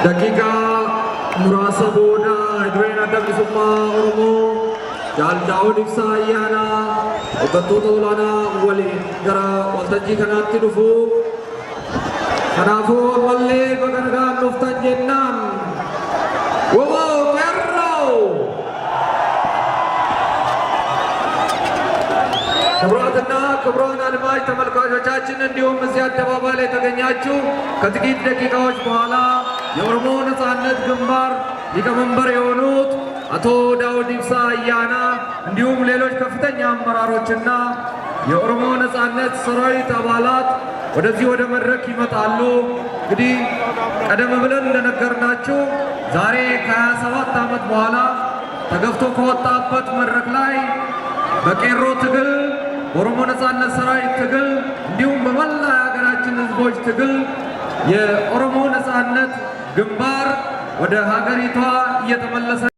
دقيقة مراسة بودا إدرين أدب لسما أرمو جال داود إفسا إيانا وقتو طولانا ولي جرى والتجي كانت تلفو خنافو واللي بغرغان نفتن جنان وواو كرو ክቡራትና ክቡራን አድማጭ ተመልካቾቻችን እንዲሁም እዚህ አደባባይ ላይ የተገኛችሁ ከጥቂት ደቂቃዎች በኋላ የኦሮሞ ነጻነት ግንባር ሊቀመንበር የሆኑት አቶ ዳውድ ኢብሳ አያና እንዲሁም ሌሎች ከፍተኛ አመራሮችና የኦሮሞ ነጻነት ሰራዊት አባላት ወደዚህ ወደ መድረክ ይመጣሉ። እንግዲህ ቀደም ብለን እንደነገርናችሁ ዛሬ ከ27 ዓመት በኋላ ተገፍቶ ከወጣበት መድረክ ላይ በቄሮ ትግል በኦሮሞ ነጻነት ሰራዊት ትግል እንዲሁም በመላ የሀገራችን ህዝቦች ትግል የኦሮሞ ነጻነት ግንባር ወደ ሀገሪቷ እየተመለሰ